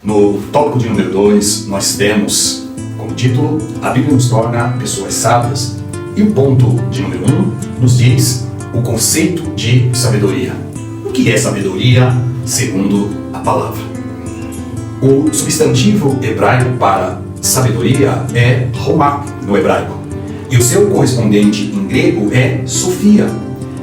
No tópico de número 2, nós temos como título: a Bíblia nos torna pessoas sábias. E o ponto de número 1 nos diz o conceito de sabedoria. O que é sabedoria segundo a palavra? O substantivo hebraico para sabedoria é romá no hebraico. E o seu correspondente em grego é sofia.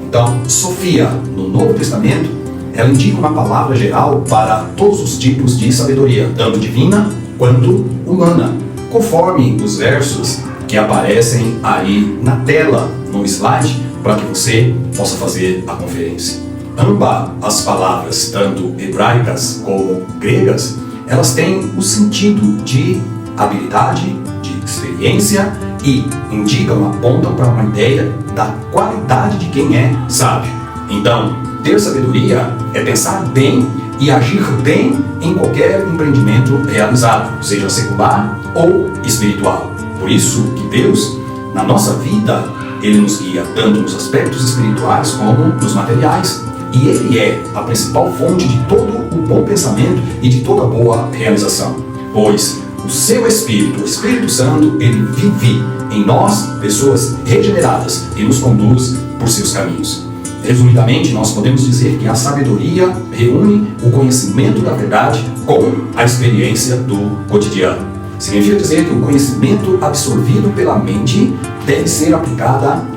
Então, sofia no Novo Testamento, ela indica uma palavra geral para todos os tipos de sabedoria, tanto divina quanto humana, conforme os versos que aparecem aí na tela, no slide, para que você possa fazer a conferência. Ambas as palavras, tanto hebraicas como gregas, elas têm o sentido de habilidade, de experiência e indicam, apontam para uma ideia da qualidade de quem é sábio. Então, ter sabedoria é pensar bem e agir bem em qualquer empreendimento realizado, seja secular ou espiritual. Por isso que Deus, na nossa vida, Ele nos guia tanto nos aspectos espirituais como nos materiais. E Ele é a principal fonte de todo o bom pensamento e de toda boa realização. Pois o seu Espírito, o Espírito Santo, Ele vive em nós, pessoas regeneradas, e nos conduz por seus caminhos. Resumidamente, nós podemos dizer que a sabedoria reúne o conhecimento da verdade com a experiência do cotidiano. Significa dizer que o conhecimento absorvido pela mente deve ser aplicado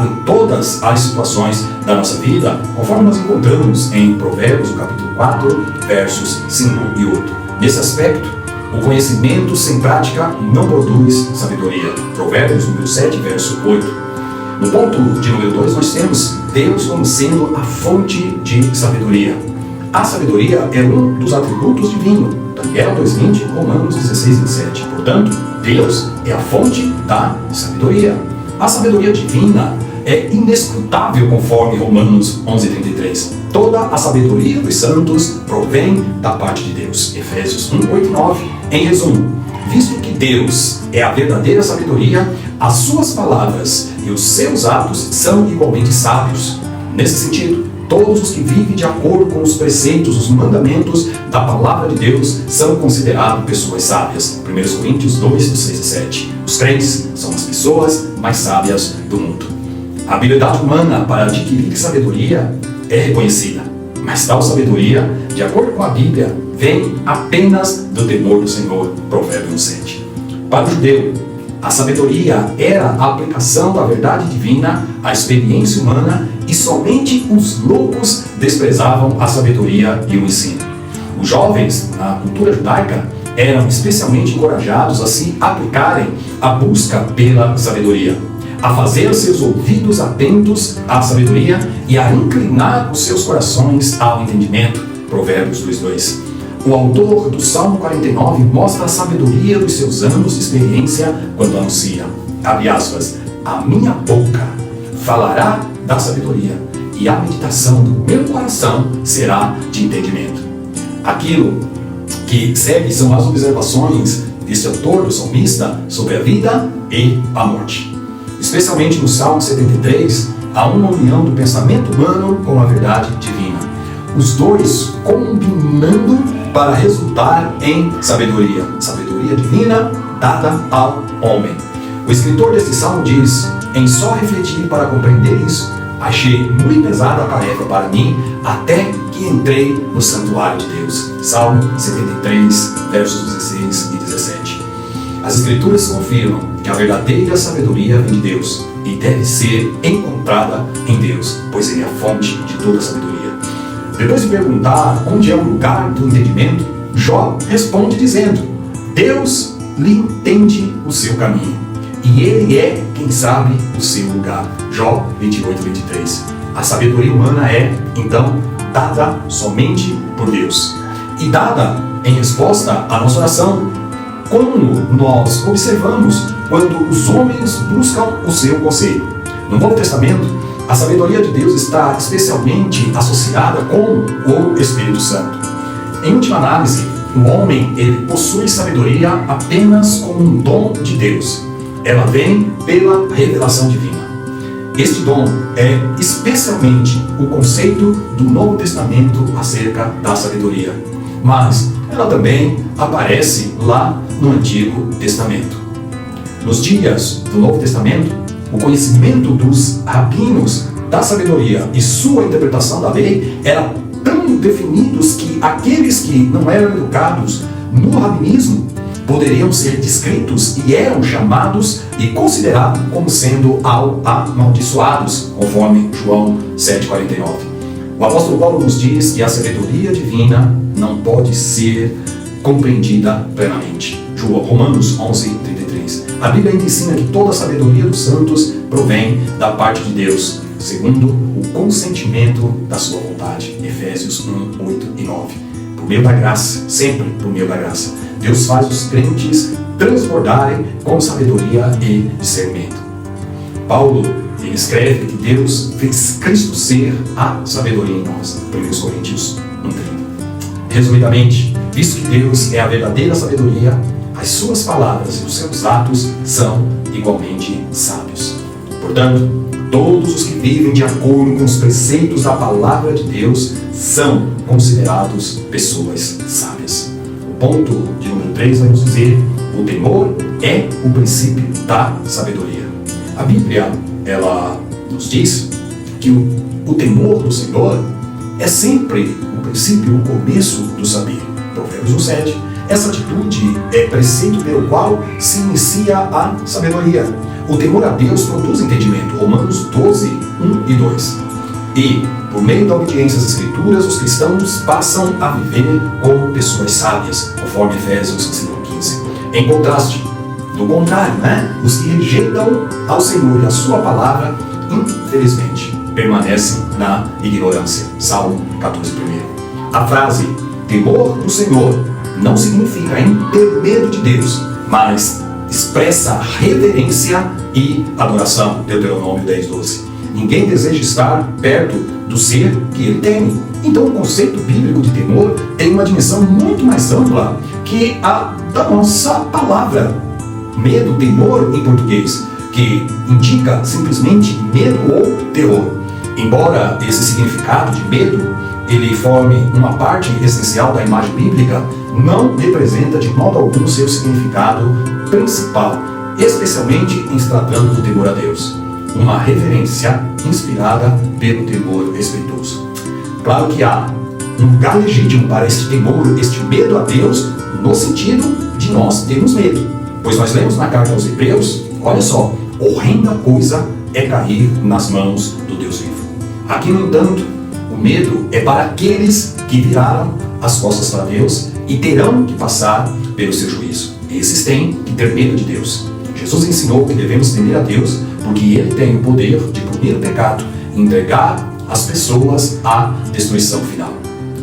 em todas as situações da nossa vida, conforme nós encontramos em Provérbios, no capítulo 4, versos 5 e 8. Nesse aspecto, o conhecimento sem prática não produz sabedoria. Provérbios, número 7, verso 8. No ponto de número 2, nós temos Deus como sendo a fonte de sabedoria. A sabedoria é um dos atributos divinos. Daniel 2:20, Romanos 16:27. Portanto, Deus é a fonte da sabedoria. A sabedoria divina é inescrutável, conforme Romanos 11:33. Toda a sabedoria dos santos provém da parte de Deus. Efésios 1:8-9. Em resumo, visto que Deus é a verdadeira sabedoria, as suas palavras e os seus atos são igualmente sábios. Nesse sentido, todos os que vivem de acordo com os preceitos, os mandamentos da palavra de Deus são considerados pessoas sábias. 1 Coríntios 2:6-7. Os crentes são as pessoas mais sábias do mundo. A habilidade humana para adquirir sabedoria é reconhecida, mas tal sabedoria, de acordo com a Bíblia, vem apenas do temor do Senhor. Provérbios 7. Para o judeu, a sabedoria era a aplicação da verdade divina à experiência humana, e somente os loucos desprezavam a sabedoria e o ensino. Os jovens, na cultura judaica, eram especialmente encorajados a se aplicarem à busca pela sabedoria, a fazer seus ouvidos atentos à sabedoria e a inclinar os seus corações ao entendimento. Provérbios 2:2. O autor do Salmo 49 mostra a sabedoria dos seus anos de experiência quando anuncia, abre aspas, a minha boca falará da sabedoria e a meditação do meu coração será de entendimento. Aquilo que segue são as observações desse autor, do salmista, sobre a vida e a morte. Especialmente no Salmo 73, há uma união do pensamento humano com a verdade divina. Os dois combinando para resultar em sabedoria. Sabedoria divina dada ao homem. O escritor deste salmo diz: em só refletir para compreender isso, achei muito pesada a tarefa para mim, até que entrei no santuário de Deus. Salmo 73, versos 16 e 17. As escrituras confirmam que a verdadeira sabedoria vem de Deus e deve ser encontrada em Deus, pois Ele é a fonte de toda a sabedoria. Depois de perguntar onde é o lugar do entendimento, Jó responde dizendo: Deus lhe entende o seu caminho, e Ele é quem sabe o seu lugar. Jó 28:23. A sabedoria humana é, então, dada somente por Deus, e dada em resposta à nossa oração, como nós observamos quando os homens buscam o seu conselho. No Novo Testamento, a sabedoria de Deus está especialmente associada com o Espírito Santo. Em última análise, o homem ele possui sabedoria apenas como um dom de Deus. Ela vem pela revelação divina. Este dom é especialmente o conceito do Novo Testamento acerca da sabedoria. Mas ela também aparece lá no Antigo Testamento. Nos dias do Novo Testamento, o conhecimento dos rabinos da sabedoria e sua interpretação da lei eram tão definidos que aqueles que não eram educados no rabinismo poderiam ser descritos e eram chamados e considerados como sendo amaldiçoados, conforme João 7,49. O apóstolo Paulo nos diz que a sabedoria divina não pode ser compreendida plenamente. Romanos 11:33. A Bíblia ainda ensina que toda a sabedoria dos santos provém da parte de Deus, segundo o consentimento da sua vontade. Efésios 1:8 e 9. Por meio da graça, sempre por meio da graça, Deus faz os crentes transbordarem com sabedoria e discernimento. Paulo, ele escreve que Deus fez Cristo ser a sabedoria em nós. 1 Coríntios 1:30. Resumidamente, visto que Deus é a verdadeira sabedoria, as suas palavras e os seus atos são igualmente sábios. Portanto, todos os que vivem de acordo com os preceitos da palavra de Deus são considerados pessoas sábias. O ponto de número 3 vai nos dizer: o temor é o princípio da sabedoria. A Bíblia, ela nos diz que o temor do Senhor é sempre o princípio, o começo do saber. Provérbios 1:7. Essa atitude é preceito pelo qual se inicia a sabedoria. O temor a Deus produz entendimento. Romanos 12:1 e 2. E, por meio da obediência às Escrituras, os cristãos passam a viver como pessoas sábias, conforme Efésios 5:15. Em contraste, do contrário, os que rejeitam ao Senhor e a sua palavra, infelizmente, permanecem na ignorância. Salmo 14:1. A frase temor do Senhor não significa em ter medo de Deus, mas expressa reverência e adoração. Deuteronômio 10:12. Ninguém deseja estar perto do ser que ele teme. Então o conceito bíblico de temor tem uma dimensão muito mais ampla que a da nossa palavra. Medo, temor em português, que indica simplesmente medo ou terror. Embora esse significado de medo ele forme uma parte essencial da imagem bíblica, não representa de modo algum seu significado principal, especialmente em se tratando do temor a Deus. Uma reverência inspirada pelo temor respeitoso. Claro que há um lugar legítimo para este temor, este medo a Deus, no sentido de nós termos medo. Pois nós lemos na carta aos Hebreus, olha só, horrenda coisa é cair nas mãos do Deus vivo. Aqui, no entanto, o medo é para aqueles que viraram as costas para Deus e terão que passar pelo seu juízo. Esses têm que ter medo de Deus. Jesus ensinou que devemos temer a Deus porque Ele tem o poder de punir o pecado e entregar as pessoas à destruição final.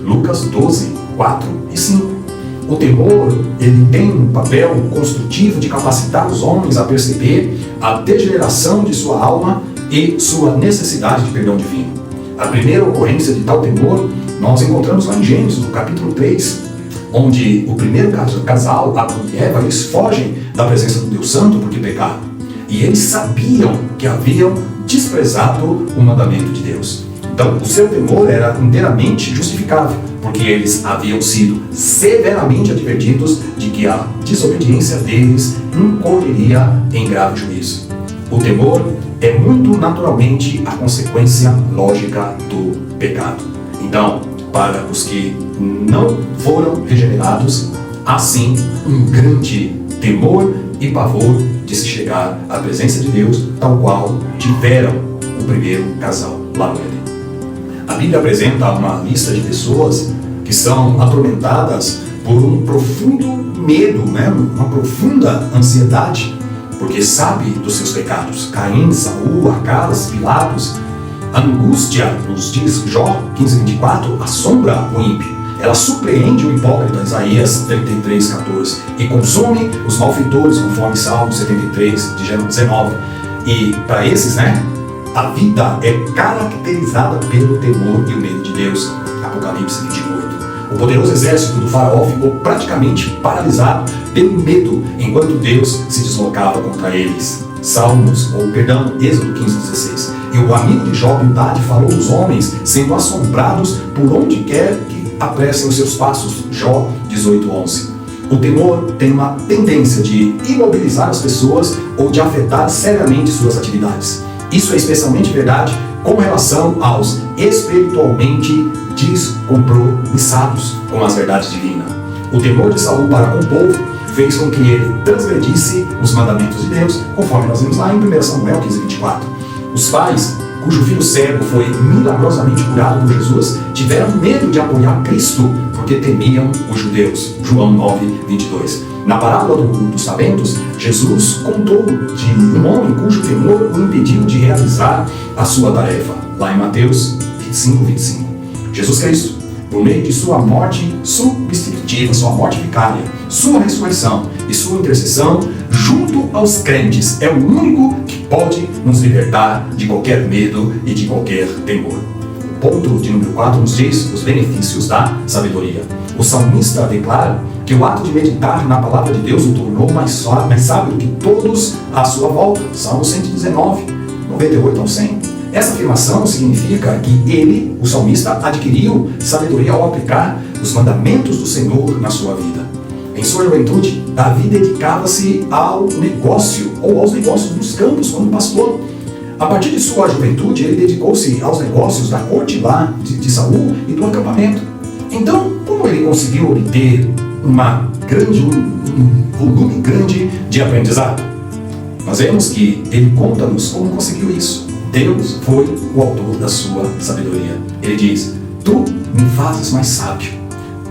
Lucas 12:4 e 5. O temor, ele tem um papel construtivo de capacitar os homens a perceber a degeneração de sua alma e sua necessidade de perdão divino. A primeira ocorrência de tal temor nós encontramos lá em Gênesis, no capítulo 3, onde o primeiro casal, Adão e Eva, eles fogem da presença do Deus Santo porque pecaram. E eles sabiam que haviam desprezado o mandamento de Deus. Então, o seu temor era inteiramente justificável, porque eles haviam sido severamente advertidos de que a desobediência deles incorreria em grave juízo. O temor é muito naturalmente a consequência lógica do pecado. Então, para os que não foram regenerados, há sim um grande temor e pavor de se chegar à presença de Deus, tal qual tiveram o primeiro casal lá no Éden. A Bíblia apresenta uma lista de pessoas que são atormentadas por um profundo medo, uma profunda ansiedade, porque sabe dos seus pecados. Caim, Saul, Acas, Pilatos. A angústia, nos diz Jó 15:24, assombra o ímpio. Ela surpreende o hipócrita, Isaías 33:14, e consome os malfeitores, conforme Salmo 73:19. E para esses, a vida é caracterizada pelo temor e o medo de Deus. Apocalipse 28. O poderoso exército do faraó ficou praticamente paralisado pelo medo enquanto Deus se deslocava contra eles. Êxodo 15:16. E o amigo de Jó, Bildade, falou dos homens sendo assombrados por onde quer que apressem os seus passos. Jó 18:11. O temor tem uma tendência de imobilizar as pessoas ou de afetar seriamente suas atividades. Isso é especialmente verdade com relação aos espiritualmente descompromissados com as verdades divinas. O temor de Saul para com o povo fez com que ele transgredisse os mandamentos de Deus, conforme nós vimos lá em 1 Samuel 15:24. Os pais cujo filho cego foi milagrosamente curado por Jesus tiveram medo de apoiar Cristo porque temiam os judeus. João 9:22. Na parábola dos talentos, Jesus contou de um homem cujo temor o impediu de realizar a sua tarefa, lá em Mateus 25:25. Jesus Cristo, por meio de sua morte substitutiva, sua morte vicária, sua ressurreição e sua intercessão, junto aos crentes, é o único que pode nos libertar de qualquer medo e de qualquer temor. O ponto de número 4 nos diz os benefícios da sabedoria. O salmista declara que o ato de meditar na palavra de Deus o tornou mais sábio do que todos à sua volta. Salmo 119, 98 ao 100. Essa afirmação significa que ele, o salmista, adquiriu sabedoria ao aplicar os mandamentos do Senhor na sua vida. Em sua juventude, Davi dedicava-se ao negócio ou aos negócios dos campos como pastor. A partir de sua juventude, ele dedicou-se aos negócios da corte lá de Saul e do acampamento. Então, como ele conseguiu obter um volume grande de aprendizado? Nós vemos que ele conta-nos como conseguiu isso. Deus foi o autor da sua sabedoria. Ele diz: tu me fazes mais sábio.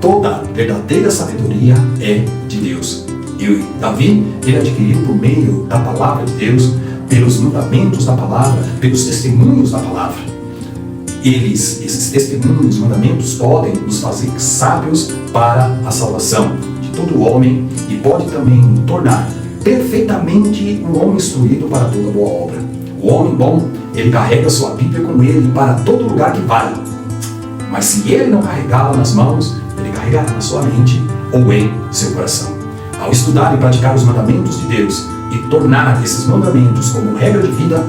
Toda verdadeira sabedoria é de Deus. E Davi, ele adquiriu por meio da palavra de Deus, pelos mandamentos da palavra, pelos testemunhos da palavra. Esses testemunhos, mandamentos, podem nos fazer sábios para a salvação de todo homem e pode também tornar perfeitamente um homem instruído para toda boa obra. O homem bom, ele carrega sua Bíblia com ele para todo lugar que vai. Mas se ele não carregá-la nas mãos, ele carregará na sua mente ou em seu coração. Ao estudar e praticar os mandamentos de Deus e tornar esses mandamentos como regra de vida,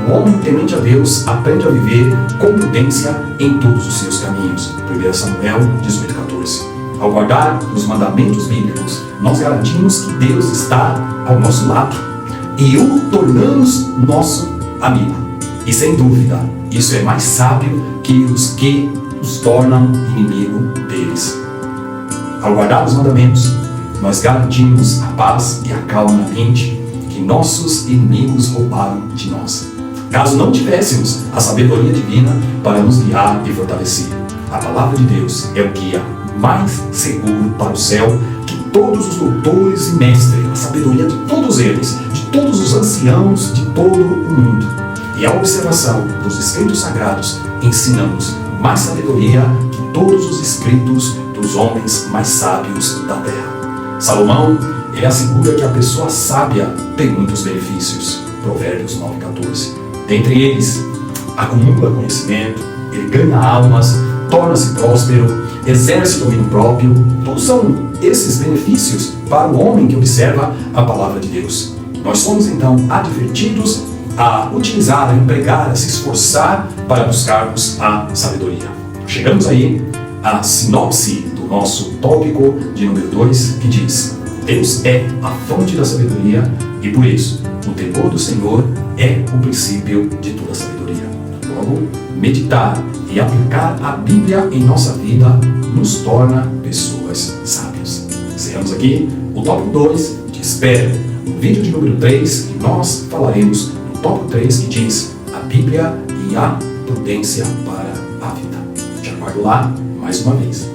o homem temente a Deus aprende a viver com prudência em todos os seus caminhos. 1 Samuel 18:14. Ao guardar os mandamentos bíblicos, nós garantimos que Deus está ao nosso lado e o tornamos nosso amigo. E sem dúvida, isso é mais sábio que os que os tornam inimigo deles. Ao guardar os mandamentos, nós garantimos a paz e a calma na mente que nossos inimigos roubaram de nós. Caso não tivéssemos a sabedoria divina para nos guiar e fortalecer, a palavra de Deus é o guia mais seguro para o céu que todos os doutores e mestres, a sabedoria de todos eles, de todos os anciãos de todo o mundo. E a observação dos escritos sagrados ensina-nos mais sabedoria que todos os escritos dos homens mais sábios da terra. Salomão, ele assegura que a pessoa sábia tem muitos benefícios. Provérbios 9:14. Dentre eles, acumula conhecimento, ele ganha almas, torna-se próspero, exerce domínio próprio. Todos são esses benefícios para o homem que observa a palavra de Deus. Nós somos então advertidos a utilizar, a empregar, a se esforçar para buscarmos a sabedoria. Chegamos aí à sinopse do nosso tópico de número 2, que diz: Deus é a fonte da sabedoria e por isso o temor do Senhor é o princípio de toda sabedoria. Logo, meditar e aplicar a Bíblia em nossa vida nos torna pessoas sábias. Encerramos aqui o tópico 2. Te espero no vídeo de número 3, que nós falaremos no tópico 3, que diz a Bíblia e a prudência para a vida. Te aguardo lá mais uma vez.